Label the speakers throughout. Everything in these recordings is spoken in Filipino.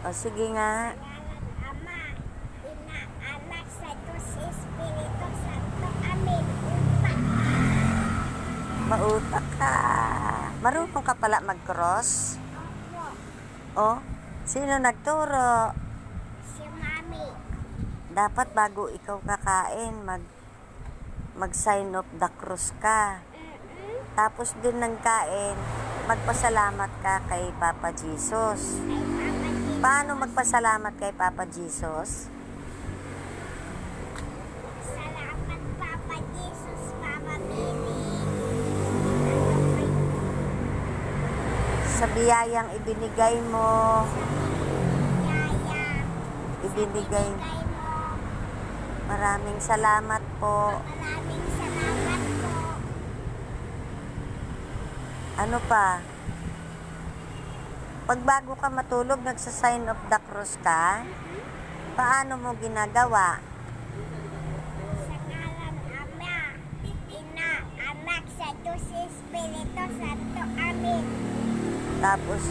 Speaker 1: O, sige nga.
Speaker 2: Ngalan Ama, Ina, Anak, sa Diyos Espiritu Santo. Amen. Utak.
Speaker 1: Mautak ka. Marunong ka pala mag-cross?
Speaker 2: Opo.
Speaker 1: O, sino nagturo?
Speaker 2: Si Mami.
Speaker 1: Dapat bago ikaw kakain, mag-sign of the cross ka. Tapos din ng kain, magpasalamat ka kay Papa Jesus.
Speaker 2: Kay Papa Jesus.
Speaker 1: Paano magpasalamat kay Papa Jesus?
Speaker 2: Salamat Papa Jesus, Mama Mary.
Speaker 1: Sa biyayang ibinigay mo,
Speaker 2: Yaya.
Speaker 1: ibinigay.
Speaker 2: Mo.
Speaker 1: Maraming salamat po.
Speaker 2: Maraming salamat po.
Speaker 1: Ano pa? Pag bago ka matulog, nagsa-sign of the cross ka? Paano mo ginagawa?
Speaker 2: Sa ngalan Ama, Ina, Anak, sa Diyos Espiritu Santo. Amen.
Speaker 1: Tapos,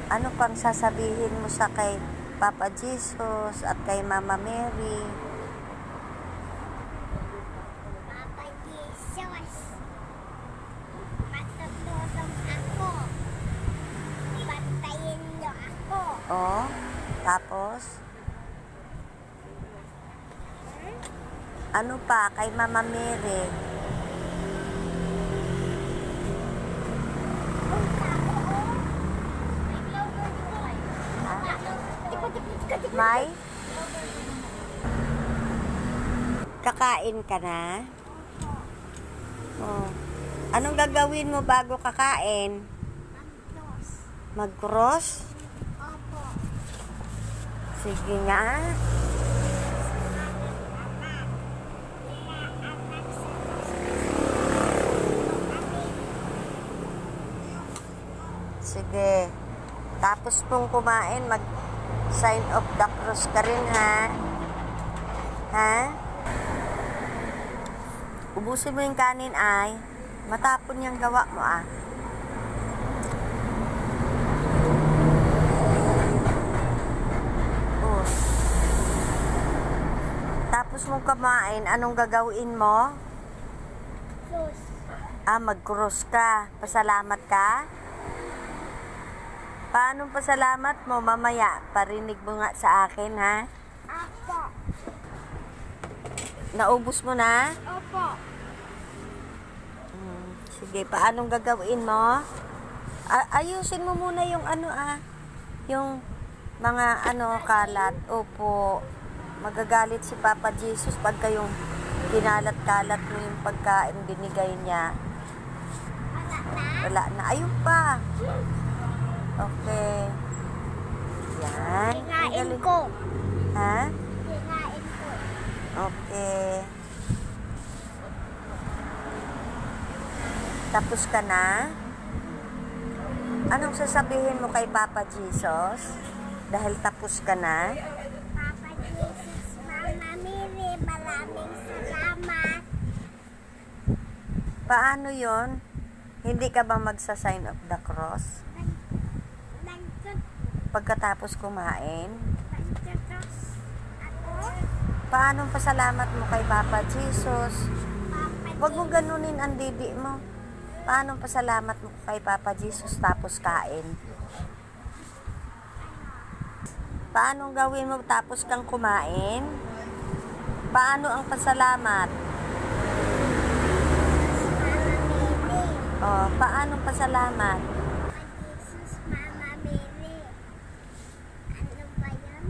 Speaker 1: ano pang sasabihin mo sa kay Papa Jesus at kay Mama Mary?
Speaker 2: Papa Jesus, patutulong ako. Bantayin niyo ako.
Speaker 1: Oh, tapos, ano pa kay Mama Mary? May? Kakain ka na? Oh. Anong gagawin mo bago kakain?
Speaker 2: Diyos.
Speaker 1: Mag-cross?
Speaker 2: Opo.
Speaker 1: Sige nga. Sige. Tapos pong kumain, mag-sign of the cross ka rin, ha? Ha? Ubusin mo yung kanin, ay. Matapon yung gawa mo, ah. Oh. Tapos mong kumain, anong gagawin mo?
Speaker 2: Diyos.
Speaker 1: Mag-cross ka. Pasalamat ka? Paano pasalamat mo? Mamaya, parinig mo nga sa akin, ha?
Speaker 2: Opo.
Speaker 1: Naubos mo na?
Speaker 2: Opo.
Speaker 1: Sige, paanong gagawin mo? Ayusin mo muna yung yung mga kalat. Opo. Magagalit si Papa Jesus pag kayong kinalat-kalat mo yung pagkain binigay niya. Wala na. Ayun pa. Okay. Yan. Ang
Speaker 2: Hinain
Speaker 1: galing.
Speaker 2: ko.
Speaker 1: Ha?
Speaker 2: Hinain ko.
Speaker 1: Okay. Tapos ka na? Anong sasabihin mo kay Papa Jesus? Dahil tapos ka na?
Speaker 2: Papa Jesus, Mama Mary, maraming salamat.
Speaker 1: Paano yon? Hindi ka ba magsa-sign of the cross? Pagkatapos kumain?
Speaker 2: Nagtutos ako.
Speaker 1: Paano pasalamat mo kay Papa Jesus?
Speaker 2: Papa
Speaker 1: Huwag mo ganunin ang didi mo. Paano pasalamat mo kay Papa Jesus tapos kain? Paano gawin mo tapos kang kumain? Paano ang pasalamat? Oh, paano pasalamat?
Speaker 2: Jesus, Mama Mary. Ano ba yan?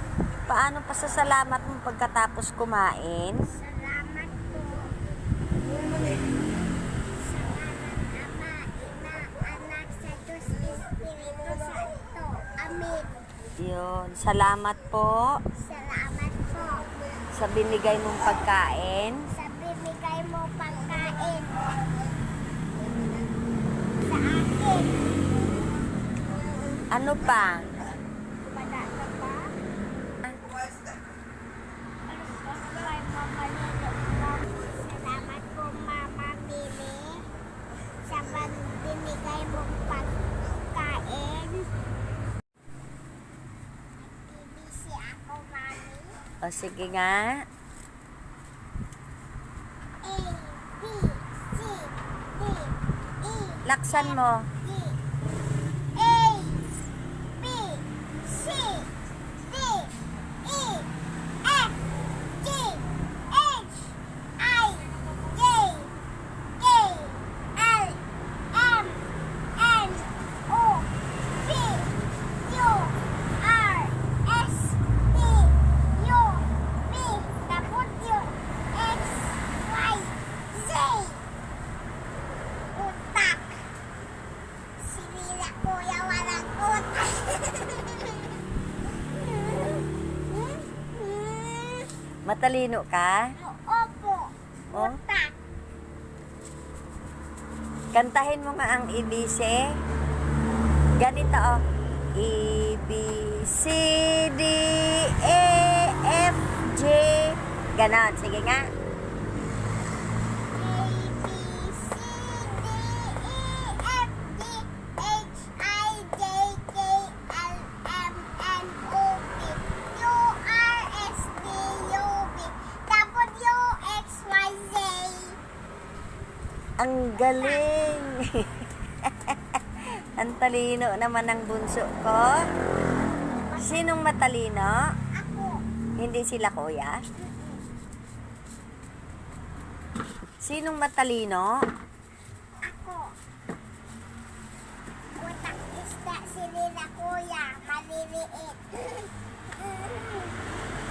Speaker 1: Paano pasasalamat mo pagkatapos kumain?
Speaker 2: Salamat po. Sa ngalan Ama, Ina, Anak, sa Diyos Espiritu Santo. Amen.
Speaker 1: Yun. Salamat po
Speaker 2: Salamat po
Speaker 1: sa binigay mong pagkain.
Speaker 2: sa bibigay mo pagkain sa akin.
Speaker 1: Ano pa?
Speaker 2: Wala ka ba? Salamat po, Mama Mili, sa binigay mong pagkain.
Speaker 1: sige nga.
Speaker 2: A, B, C, D, E,
Speaker 1: Laksan mo.
Speaker 2: G, A, B, C, D, E, F, G, H, I, J, K, L, M, N, O, P, Q, R, S, T, U, V, W, X, Y, Z. Utak. Sinila kuya walang utak.
Speaker 1: Matalino ka?
Speaker 2: Opo.
Speaker 1: Oh?
Speaker 2: Utak.
Speaker 1: Kantahin mo nga ang ABC. Ganito, oh. A, B, C, D, E, F, G. Ganon. Sige nga.
Speaker 2: A, B, C, D, E, F, G, H, I, J, K, L, M, N, O, P, Q, R, S, T, U, V, W, X, Y, Z.
Speaker 1: Ang galing. Ang talino naman ng bunso ko. Sinong matalino?
Speaker 2: Ako.
Speaker 1: Hindi sila kuya? Sinong matalino?
Speaker 2: Ako. Utak isda sila kuya. Maliliit.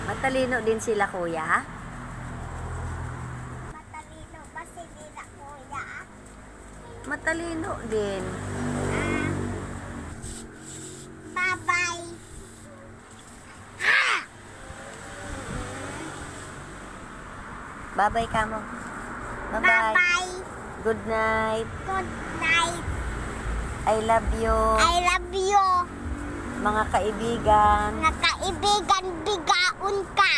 Speaker 1: Matalino din sila kuya?
Speaker 2: Matalino ba sila kuya?
Speaker 1: Matalino din.
Speaker 2: Bye-bye. Ha!
Speaker 1: Bye-bye ka mo. Bye-bye.
Speaker 2: Bye-bye.
Speaker 1: Good night.
Speaker 2: Good night.
Speaker 1: I love you.
Speaker 2: I love you.
Speaker 1: Mga kaibigan.
Speaker 2: Nakaibigan, bigaon ka.